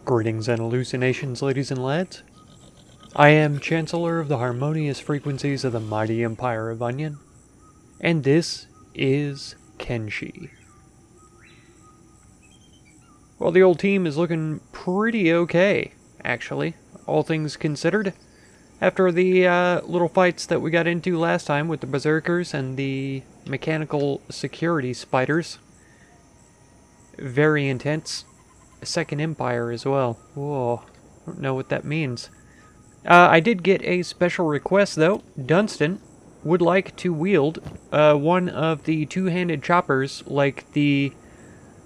Greetings and hallucinations, ladies and lads. I am Chancellor of the harmonious frequencies of the mighty Empire of Onion, and this is Kenshi. Well, the old team is looking pretty okay, actually, all things considered. After the little fights that we got into last time with the Berserkers and the mechanical security spiders. Very intense. Second Empire as well. Whoa, I don't know what that means. I did get a special request, though. Dunstan would like to wield one of the two-handed choppers like the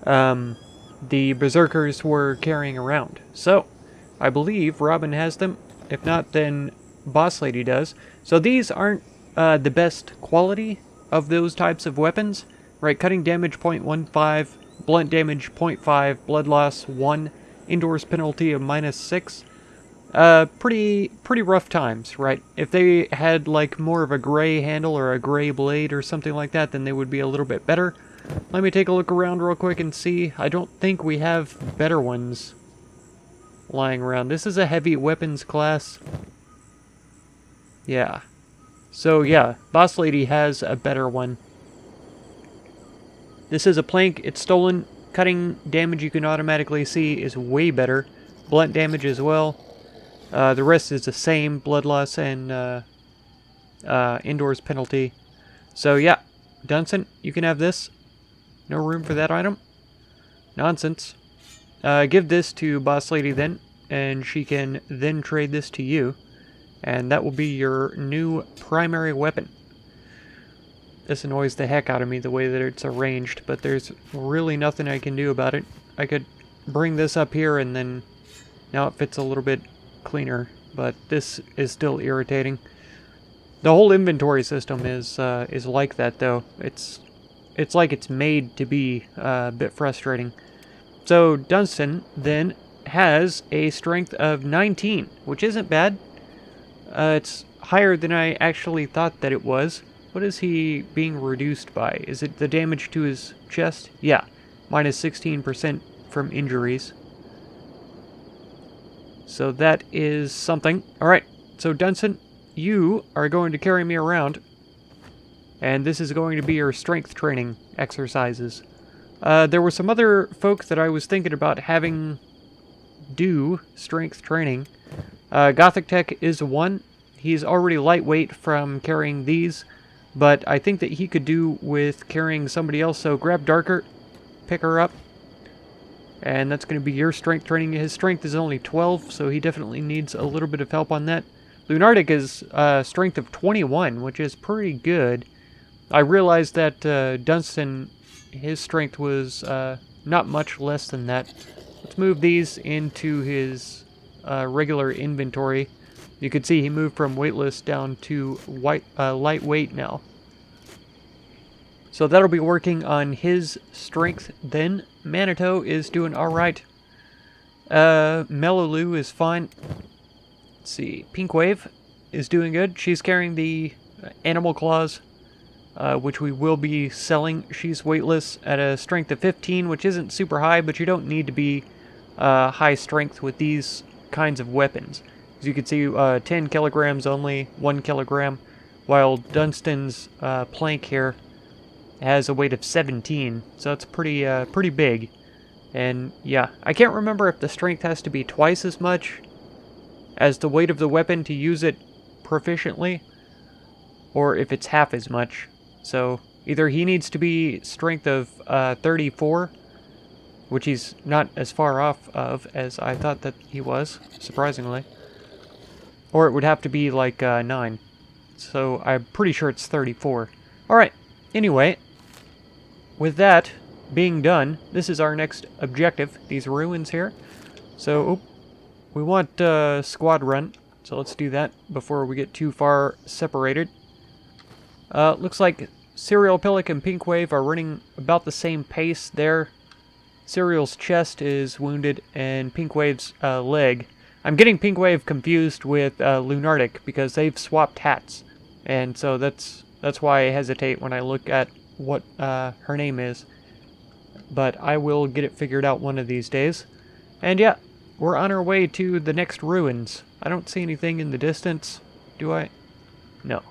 Berserkers were carrying around. So, I believe Robin has them. If not, then Boss Lady does. So these aren't the best quality of those types of weapons. Right, cutting damage 0.15, blunt damage 0.5, blood loss 1, indoors penalty of -6. Pretty rough times, right? If they had like more of a gray handle or a gray blade or something like that, then they would be a little bit better. Let me take a look around real quick and see. I don't think we have better ones lying around. This is a heavy weapons class. Yeah. So yeah, Boss Lady has a better one. This is a plank. It's stolen. Cutting damage you can automatically see is way better. Blunt damage as well. The rest is the same. Blood loss and indoors penalty. So yeah, Dunstan, you can have this. No room for that item. Nonsense. Give this to Boss Lady then, and she can then trade this to you. And that will be your new primary weapon. This annoys the heck out of me, the way that it's arranged, but there's really nothing I can do about it. I could bring this up here and then now it fits a little bit cleaner, but this is still irritating. The whole inventory system is like that, though. It's like it's made to be a bit frustrating. So Dunstan then has a strength of 19, which isn't bad. It's higher than I actually thought that it was. What is he being reduced by? Is it the damage to his chest? Yeah, minus 16% from injuries. So that is something. Alright, so Dunstan, you are going to carry me around. And this is going to be your strength training exercises. There were some other folk that I was thinking about having do strength training. Gothic Tech is one. He's already lightweight from carrying these, but I think that he could do with carrying somebody else. So grab Darker, pick her up, and that's going to be your strength training. His strength is only 12, so he definitely needs a little bit of help on that. Lunardic is strength of 21, which is pretty good. I realized that Dunstan, his strength was not much less than that. Let's move these into his regular inventory. You can see he moved from weightless down to lightweight now. So that'll be working on his strength then. Manito is doing alright. Mellowloo is fine. Let's see. Pinkwave is doing good. She's carrying the animal claws, which we will be selling. She's weightless at a strength of 15, which isn't super high, but you don't need to be high strength with these kinds of weapons. As you can see, 10 kilograms only, 1 kilogram, while Dunstan's plank here has a weight of 17, so it's pretty big. And yeah, I can't remember if the strength has to be twice as much as the weight of the weapon to use it proficiently, or if it's half as much. So either he needs to be strength of 34, which he's not as far off of as I thought that he was, surprisingly. Or it would have to be like 9. So I'm pretty sure it's 34. Alright, anyway, with that being done, this is our next objective, these ruins here. So, we want squad run, so let's do that before we get too far separated. Looks like Serial, Pillock, and Pinkwave are running about the same pace there. Serial's chest is wounded, and Pinkwave's leg. I'm getting Pinkwave confused with Lunardic because they've swapped hats, and so that's why I hesitate when I look at what her name is. But I will get it figured out one of these days. And yeah, we're on our way to the next ruins. I don't see anything in the distance, do I? No.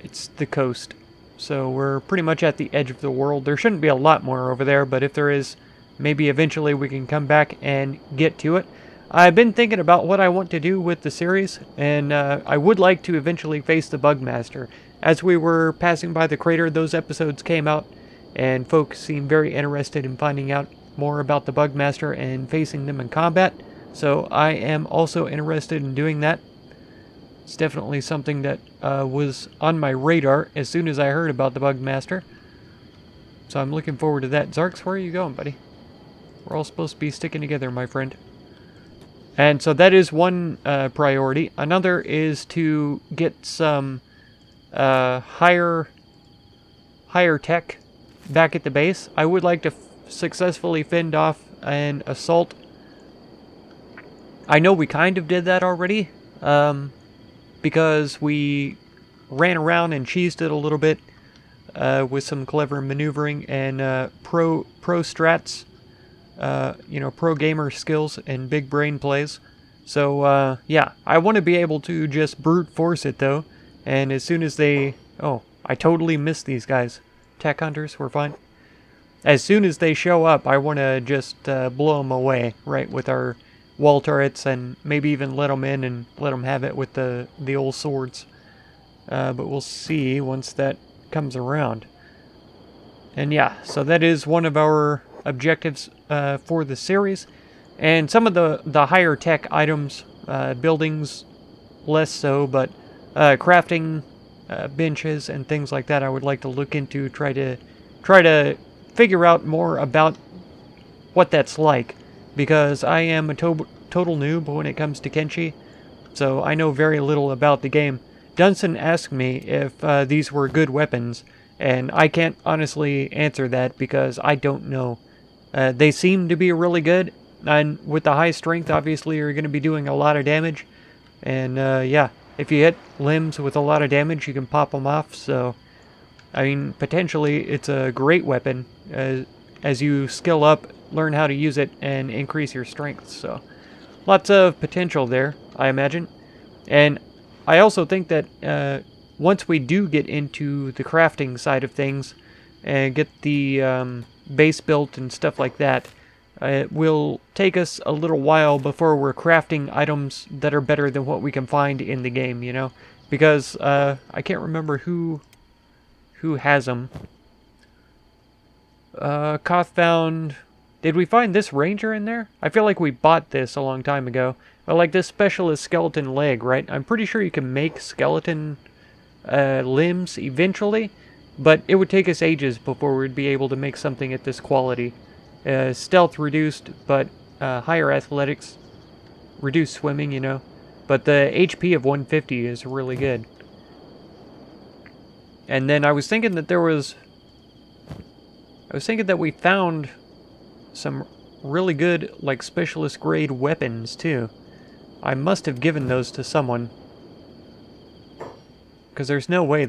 It's the coast. So we're pretty much at the edge of the world. There shouldn't be a lot more over there, but if there is, maybe eventually we can come back and get to it. I've been thinking about what I want to do with the series, and I would like to eventually face the Bugmaster. As we were passing by the crater, those episodes came out, and folks seemed very interested in finding out more about the Bugmaster and facing them in combat. So I am also interested in doing that. It's definitely something that was on my radar as soon as I heard about the Bugmaster. So I'm looking forward to that. Zarks, where are you going, buddy? We're all supposed to be sticking together, my friend. And so that is one priority. Another is to get some higher tech back at the base. I would like to successfully fend off an assault. I know we kind of did that already, because we ran around and cheesed it a little bit with some clever maneuvering and pro strats. Pro gamer skills and big brain plays. So, yeah, I want to be able to just brute force it, though. And as soon as they... Oh, I totally missed these guys. Tech hunters, we're fine. As soon as they show up, I want to just blow them away, right, with our wall turrets, and maybe even let them in and let them have it with the old swords. But we'll see once that comes around. And yeah, so that is one of our objectives for the series. And some of the higher tech items, buildings, less so, but crafting benches and things like that I would like to look into, try to figure out more about what that's like, because I am a total noob when it comes to Kenshi, so I know very little about the game. Dunson asked me if these were good weapons, and I can't honestly answer that because I don't know. They seem to be really good, and with the high strength, obviously, you're going to be doing a lot of damage. And, yeah, if you hit limbs with a lot of damage, you can pop them off. So, I mean, potentially, it's a great weapon. As you skill up, learn how to use it, and increase your strength. So, lots of potential there, I imagine. And I also think that once we do get into the crafting side of things, and get the base built and stuff like that, it will take us a little while before we're crafting items that are better than what we can find in the game, you know? Because I can't remember who has them. Koth found... Did we find this ranger in there? I feel like we bought this a long time ago. But like this specialist skeleton leg, right? I'm pretty sure you can make skeleton limbs eventually, but it would take us ages before we'd be able to make something at this quality. Stealth reduced, but higher athletics. Reduced swimming, you know. But the HP of 150 is really good. And then I was thinking that we found some really good, like, specialist grade weapons, too. I must have given those to someone. Because there's no way I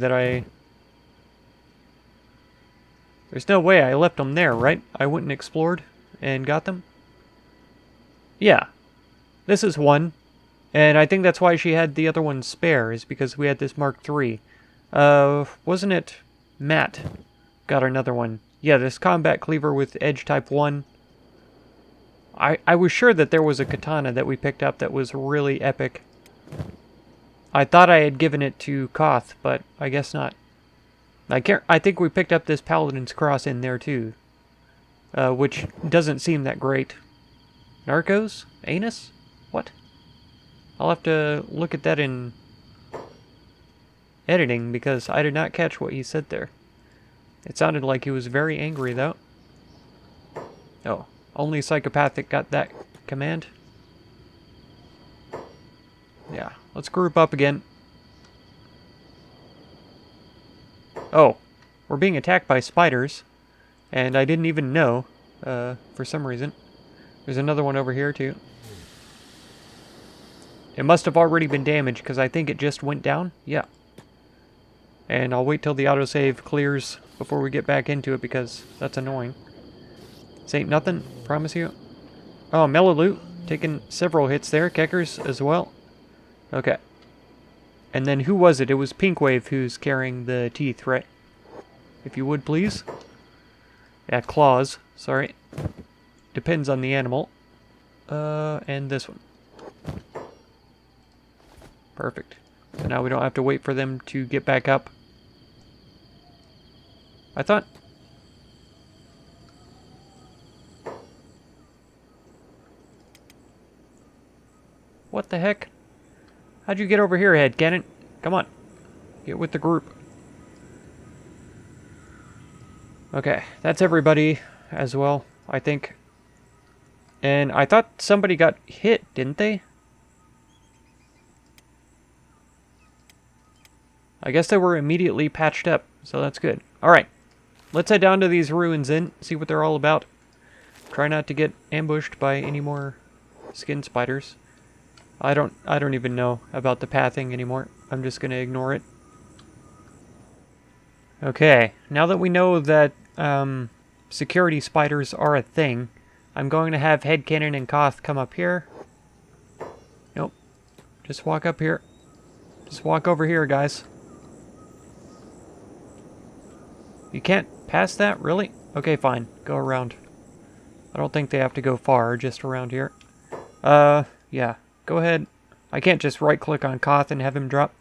left them there, right? I went and explored and got them? Yeah. This is one. And I think that's why she had the other one spare, is because we had this Mark III. Wasn't it Matt got another one? Yeah, this combat cleaver with edge type 1. I was sure that there was a katana that we picked up that was really epic. I thought I had given it to Koth, but I guess not. I think we picked up this Paladin's Cross in there too, which doesn't seem that great. Narcos? Anus? What? I'll have to look at that in editing because I did not catch what he said there. It sounded like he was very angry though. Oh, only Psychopathic got that command. Yeah, let's group up again. Oh, we're being attacked by spiders, and I didn't even know, for some reason. There's another one over here, too. It must have already been damaged, because I think it just went down. Yeah. And I'll wait till the autosave clears before we get back into it, because that's annoying. This ain't nothing, promise you. Oh, Melaloot. Taking several hits there. Keckers as well. Okay. And then who was it? It was Pinkwave who's carrying the teeth, right? If you would, please. Yeah, claws. Sorry. Depends on the animal. And this one. Perfect. So now we don't have to wait for them to get back up. I thought... What the heck? How'd you get over here, Head Cannon? Come on. Get with the group. Okay, that's everybody as well, I think. And I thought somebody got hit, didn't they? I guess they were immediately patched up, so that's good. Alright, let's head down to these ruins then, see what they're all about. Try not to get ambushed by any more skin spiders. I don't even know about the pathing anymore. I'm just gonna ignore it. Okay, now that we know that security spiders are a thing, I'm going to have Headcannon and Koth come up here. Nope. Just walk up here. Just walk over here, guys. You can't pass that? Really? Okay, fine. Go around. I don't think they have to go far, just around here. Yeah. Go ahead. I can't just right-click on Koth and have him drop.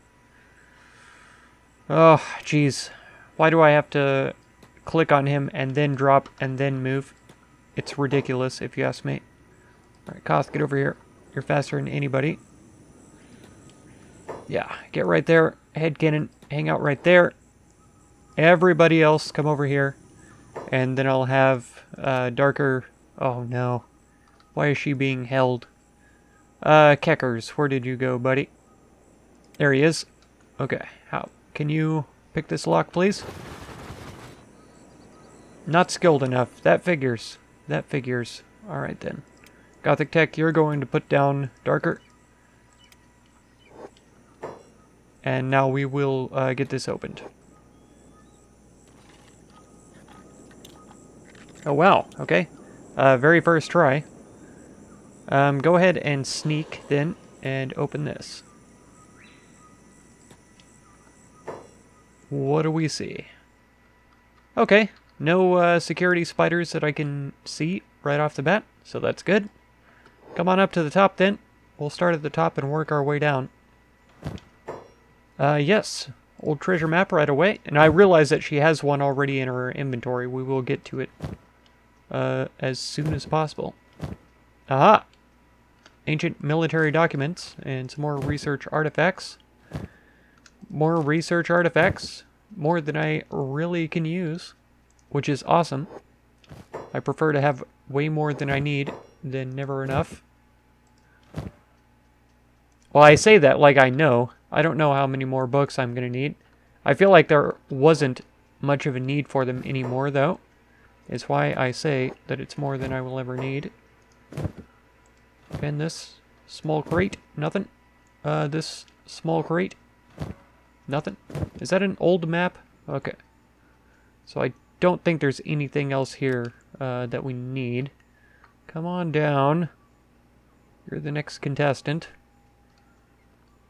Oh, jeez. Why do I have to click on him and then drop and then move? It's ridiculous, if you ask me. Alright, Koth, get over here. You're faster than anybody. Yeah, get right there. Headcannon, hang out right there. Everybody else, come over here. And then I'll have Darker... Oh, no. Why is she being held? Keckers, where did you go, buddy? There he is. Okay, how? Can you pick this lock, please? Not skilled enough. That figures. That figures. Alright then. Gothic Tech, you're going to put down Darker. And now we will get this opened. Oh wow, okay. Very first try. Go ahead and sneak then and open this. What do we see? Okay, no security spiders that I can see right off the bat, so that's good. Come on up to the top then. We'll start at the top and work our way down. Yes. Old treasure map right away. And I realize that she has one already in her inventory. We will get to it as soon as possible. Aha! Ancient military documents and some more research artifacts. More research artifacts. More than I really can use, which is awesome. I prefer to have way more than I need than never enough. Well, I say that like I know. I don't know how many more books I'm going to need. I feel like there wasn't much of a need for them anymore, though. It's why I say that it's more than I will ever need. And this small crate, nothing. This small crate, nothing. Is that an old map? Okay. So I don't think there's anything else here that we need. Come on down. You're the next contestant.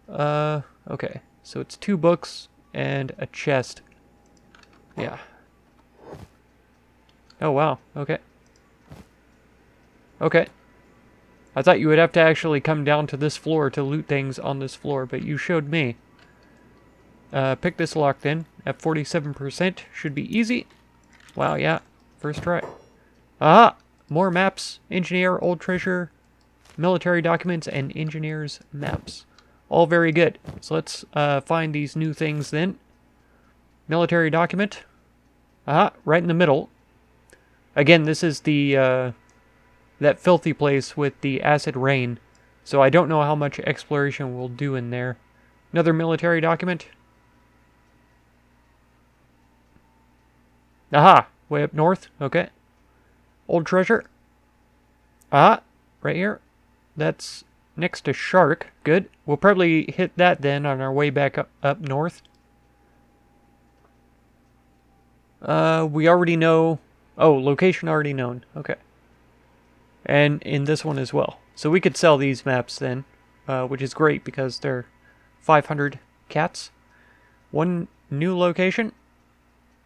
Okay. So it's 2 books and a chest. Yeah. Oh, wow. Okay. Okay. I thought you would have to actually come down to this floor to loot things on this floor, but you showed me. Pick this lock then. At 47%. Should be easy. Wow, yeah. First try. Aha! More maps. Engineer, old treasure, military documents, and engineer's maps. All very good. So let's find these new things then. Military document. Aha, right in the middle. Again, this is the that filthy place with the acid rain. So I don't know how much exploration we'll do in there. Another military document. Aha, way up north. Okay. Old treasure. Aha, right here. That's next to shark. Good. We'll probably hit that then on our way back up north. We already know... Oh, location already known. Okay. And in this one as well. So we could sell these maps then, which is great because they're 500 cats. One new location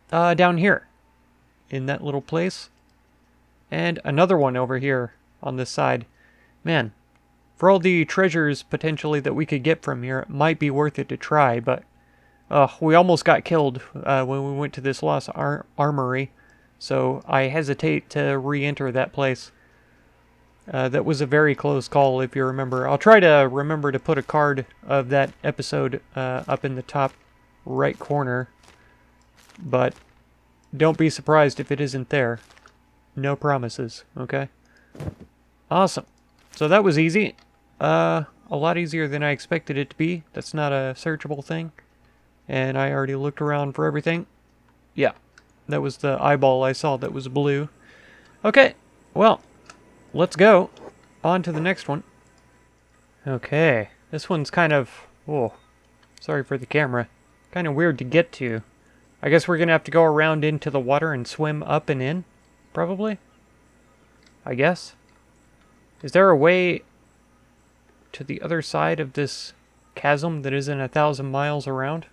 down here in that little place. And another one over here on this side. Man, for all the treasures potentially that we could get from here, it might be worth it to try, but we almost got killed when we went to this lost armory, so I hesitate to re-enter that place. That was a very close call, if you remember. I'll try to remember to put a card of that episode up in the top right corner, but don't be surprised if it isn't there. No promises, okay? Awesome. So that was easy. A lot easier than I expected it to be. That's not a searchable thing. And I already looked around for everything. Yeah, that was the eyeball I saw that was blue. Okay, well, let's go on to the next one. Okay, this one's kind of... Oh, sorry for the camera. Kind of weird to get to. I guess we're going to have to go around into the water and swim up and in, probably? I guess. Is there a way to the other side of this chasm that isn't 1,000 miles around?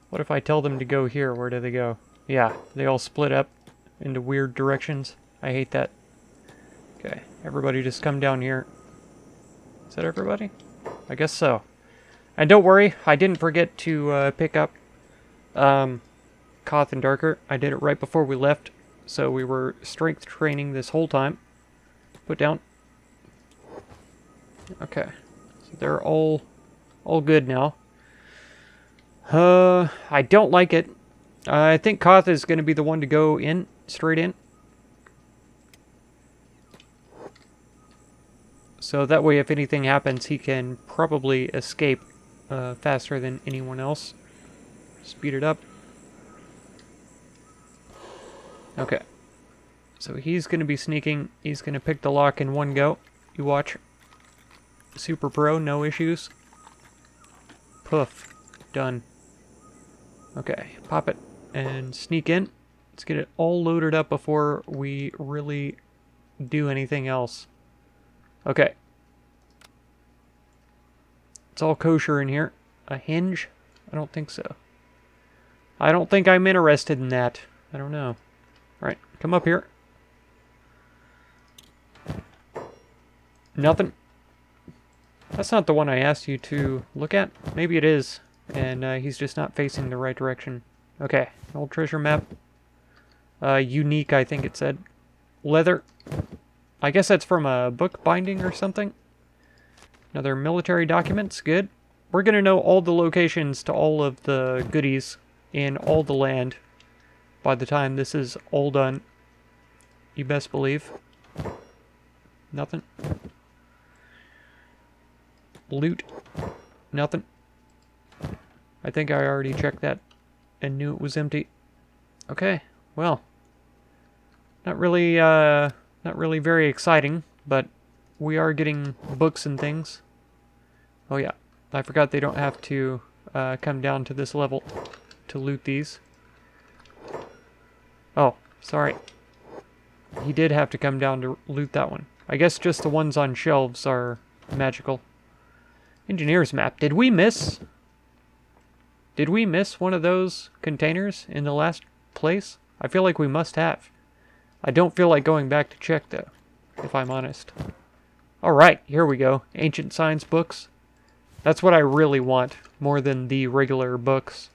What if I tell them to go here? Where do they go? Yeah, they all split up into weird directions. I hate that. Okay, everybody just come down here. Is that everybody? I guess so. And don't worry, I didn't forget to pick up Koth and Darker. I did it right before we left, so we were strength training this whole time. Put down. Okay, so they're all good now. I don't like it. I think Koth is going to be the one to go in, straight in. So that way, if anything happens, he can probably escape faster than anyone else. Speed it up. Okay. So he's going to be sneaking. He's going to pick the lock in one go. You watch. Super pro, no issues. Poof. Done. Okay, pop it and sneak in. Let's get it all loaded up before we really do anything else. Okay. It's all kosher in here. A hinge? I don't think so. I don't think I'm interested in that. I don't know. Alright, come up here. Nothing. That's not the one I asked you to look at. Maybe it is. And he's just not facing the right direction. Okay, old treasure map. Unique, I think it said. Leather. I guess that's from a book binding or something. Another military documents. Good. We're going to know all the locations to all of the goodies in all the land by the time this is all done. You best believe. Nothing. Loot. Nothing. I think I already checked that and knew it was empty. Okay, well. Not really very exciting, but we are getting books and things. Oh yeah, I forgot they don't have to come down to this level to loot these. Oh, sorry. He did have to come down to loot that one. I guess just the ones on shelves are magical. Engineer's map. Did we miss one of those containers in the last place? I feel like we must have. I don't feel like going back to check, though, if I'm honest. Alright, here we go. Ancient science books. That's what I really want, more than the regular books.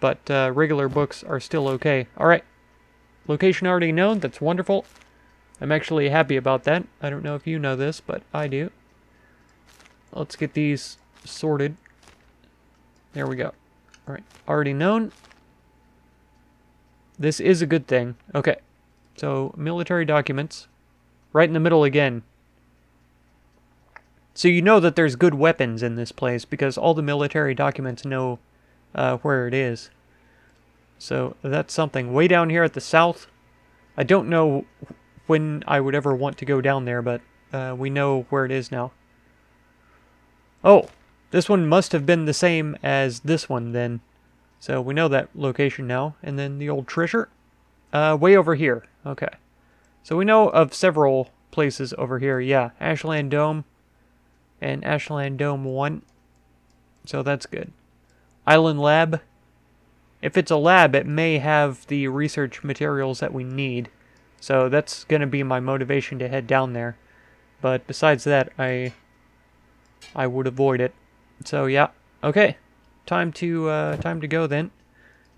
But regular books are still okay. Alright. Location already known. That's wonderful. I'm actually happy about that. I don't know if you know this, but I do. Let's get these sorted. There we go. Alright, already known. This is a good thing. Okay. So, military documents. Right in the middle again. So you know that there's good weapons in this place because all the military documents know where it is. So that's something. Way down here at the south. I don't know when I would ever want to go down there, but we know where it is now. Oh, this one must have been the same as this one then. So we know that location now. And then the old treasure. Way over here. Okay. So we know of several places over here. Yeah, Ashland Dome and Ashland Dome 1. So that's good. Island Lab. If it's a lab, it may have the research materials that we need. So that's going to be my motivation to head down there. But besides that, I would avoid it. So yeah, okay. Time to go then.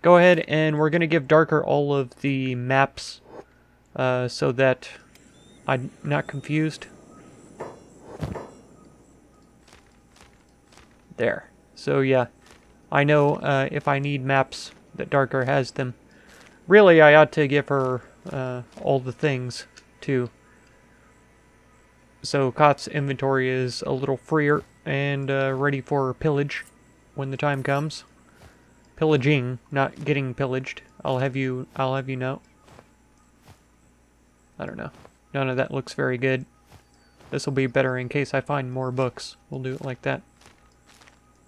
Go ahead and we're going to give Darker all of the maps so that I'm not confused. There. So yeah, I know if I need maps that Darker has them. Really, I ought to give her all the things too. So Koth's inventory is a little freer and ready for pillage when the time comes. Pillaging, not getting pillaged. I'll have you know. I don't know. None of that looks very good. This will be better in case I find more books. We'll do it like that.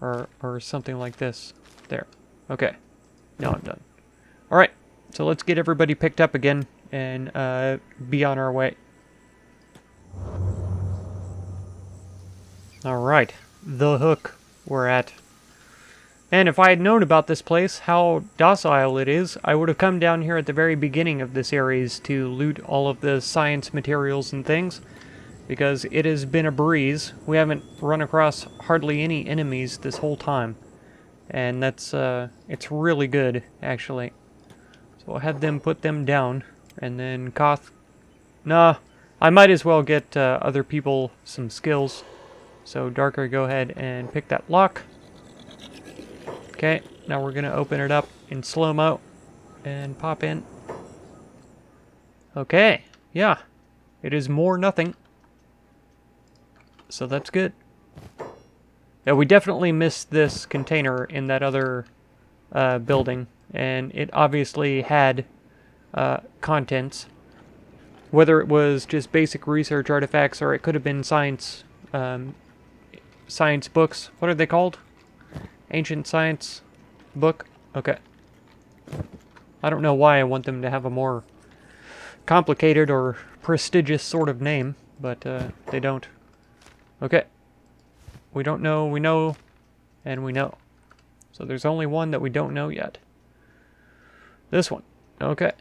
Or something like this. There. Okay. Now I'm done. Alright. So let's get everybody picked up again and be on our way. Alright. The Hook we're at. And if I had known about this place, how docile it is, I would have come down here at the very beginning of the series to loot all of the science materials and things, because it has been a breeze. We haven't run across hardly any enemies this whole time, and that's, it's really good, actually. So I'll have them put them down, and then Koth... Nah, I might as well get other people some skills. So Darker, go ahead and pick that lock. Okay, now we're going to open it up in slow-mo and pop in. Okay, yeah, it is more nothing. So that's good. Yeah, we definitely missed this container in that other building, and it obviously had contents. Whether it was just basic research artifacts or it could have been science books. What are they called? Ancient science book? Okay. I don't know why I want them to have a more complicated or prestigious sort of name, but they don't. Okay. We don't know, we know, and we know. So there's only one that we don't know yet. This one. Okay.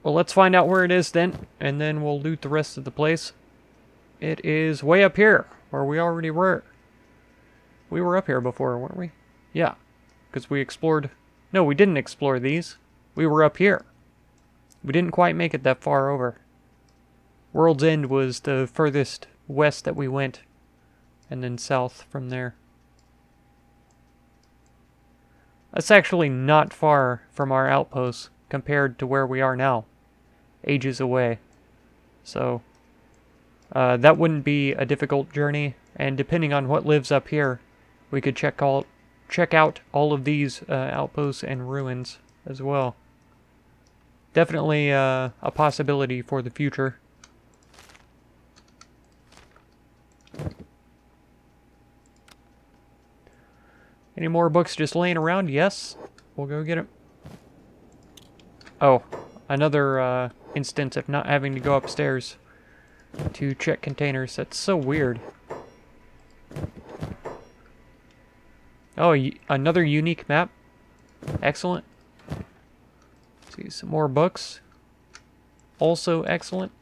Well, let's find out where it is then, and then we'll loot the rest of the place. It is way up here, where we already were. We were up here before, weren't we? Yeah, because we explored... No, we didn't explore these. We were up here. We didn't quite make it that far over. World's End was the furthest west that we went, and then south from there. That's actually not far from our outposts compared to where we are now. Ages away. So, that wouldn't be a difficult journey, and depending on what lives up here, we could check out all of these outposts and ruins as well. Definitely a possibility for the future. Any more books just laying around? Yes. We'll go get them. Oh, another instance of not having to go upstairs to check containers. That's so weird. Oh, another unique map. Excellent. See, some more books. Also excellent.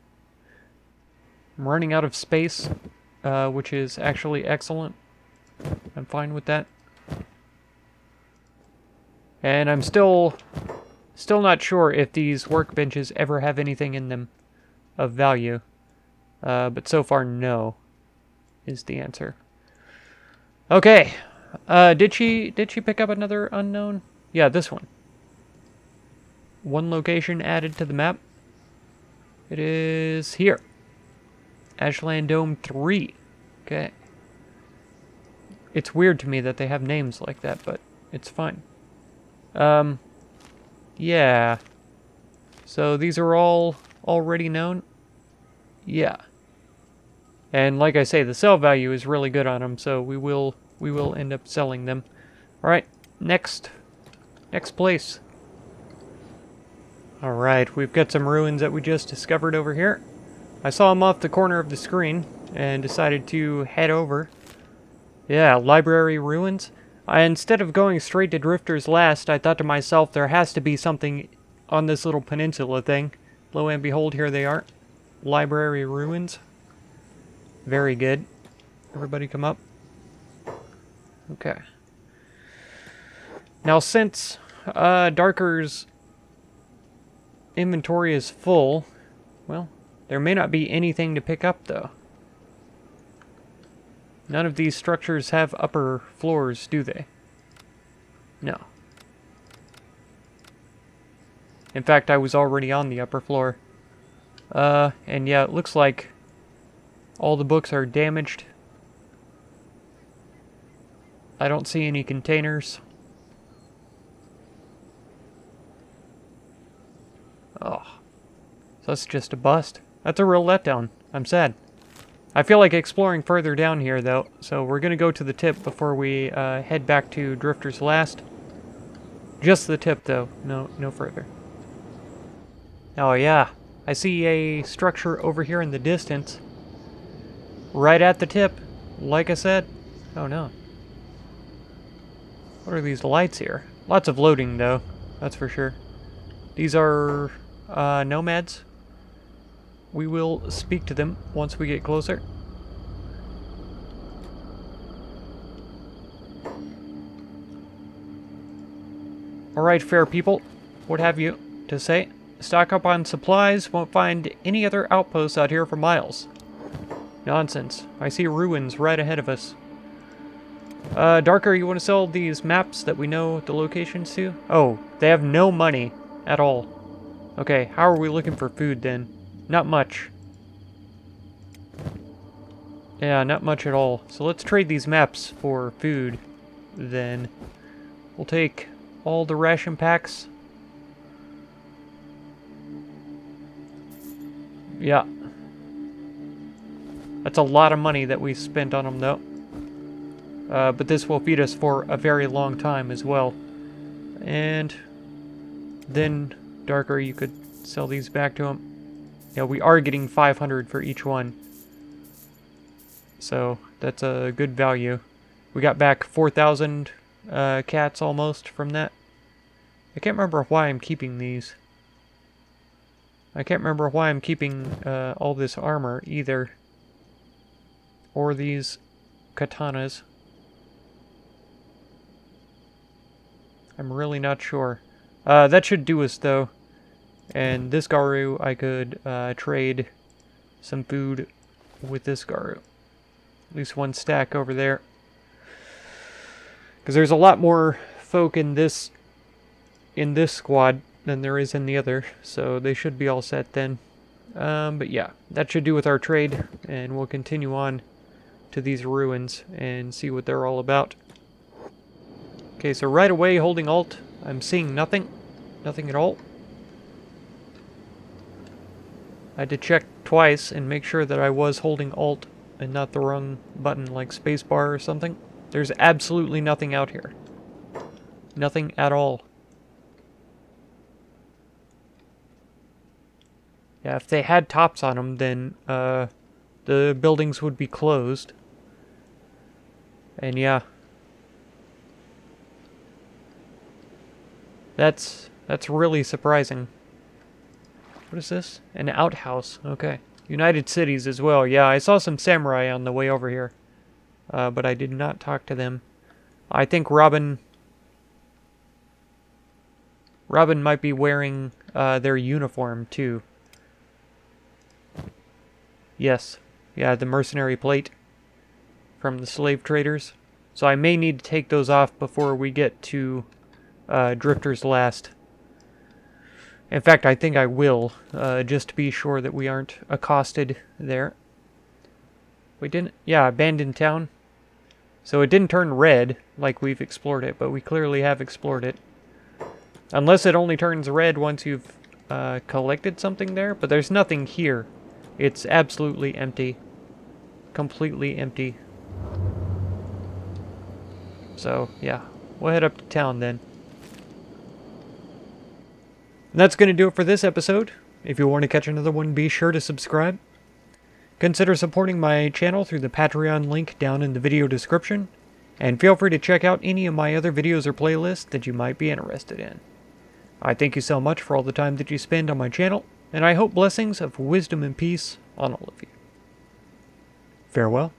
I'm running out of space, which is actually excellent. I'm fine with that. And I'm still not sure if these workbenches ever have anything in them of value. But so far, no, is the answer. Okay. Did she pick up another unknown? Yeah, this one. One location added to the map. It is here. Ashland Dome 3. Okay. It's weird to me that they have names like that, but it's fine. Yeah. So these are all already known? Yeah. And like I say, the sell value is really good on them, so we will end up selling them. Alright, next place. Alright, we've got some ruins that we just discovered over here. I saw them off the corner of the screen and decided to head over. Yeah, library ruins. Instead of going straight to Drifter's Last, I thought to myself there has to be something on this little peninsula thing. Lo and behold, here they are. Library ruins. Very good. Everybody come up. Okay. Now since Darker's inventory is full, well, there may not be anything to pick up though. None of these structures have upper floors, do they? No. In fact, I was already on the upper floor. And yeah, it looks like all the books are damaged. I don't see any containers. Oh. So that's just a bust. That's a real letdown. I'm sad. I feel like exploring further down here, though, so we're going to go to the tip before we head back to Drifter's Last. Just the tip, though. No further. Oh, yeah. I see a structure over here in the distance. Right at the tip. Like I said. Oh, no. What are these lights here? Lots of loading, though. That's for sure. These are nomads. We will speak to them once we get closer. Alright, fair people. What have you to say? Stock up on supplies. Won't find any other outposts out here for miles. Nonsense. I see ruins right ahead of us. Darker, you want to sell these maps that we know the locations to? Oh, they have no money at all. Okay, how are we looking for food then? Not much. Yeah, not much at all. So let's trade these maps for food then. We'll take all the ration packs. Yeah. That's a lot of money that we spent on them though. But this will feed us for a very long time as well. And then, Darker, you could sell these back to him. Yeah, we are getting 500 for each one. So, that's a good value. We got back 4,000 cats almost from that. I can't remember why I'm keeping these. I can't remember why I'm keeping all this armor either. Or these katanas. I'm really not sure. That should do us though. And this Garu, I could trade some food with this Garu. At least one stack over there. Because there's a lot more folk in this squad than there is in the other. So they should be all set then. But yeah, that should do with our trade. And we'll continue on to these ruins and see what they're all about. Okay, so right away, holding Alt, I'm seeing nothing. Nothing at all. I had to check twice and make sure that I was holding Alt and not the wrong button like spacebar or something. There's absolutely nothing out here. Nothing at all. Yeah, if they had tops on them, then the buildings would be closed. And yeah. That's really surprising. What is this? An outhouse. Okay. United Cities as well. Yeah, I saw some samurai on the way over here. But I did not talk to them. I think Robin might be wearing their uniform too. Yes. Yeah, the mercenary plate from the slave traders. So I may need to take those off before we get to Drifter's Last. In fact, I think I will, just to be sure that we aren't accosted there. We didn't... Yeah, abandoned town. So it didn't turn red, like we've explored it, but we clearly have explored it. Unless it only turns red once you've collected something there, but there's nothing here. It's absolutely empty. Completely empty. So, yeah. We'll head up to town then. And that's going to do it for this episode. If you want to catch another one, be sure to subscribe. Consider supporting my channel through the Patreon link down in the video description, and feel free to check out any of my other videos or playlists that you might be interested in. I thank you so much for all the time that you spend on my channel, and I hope blessings of wisdom and peace on all of you. Farewell.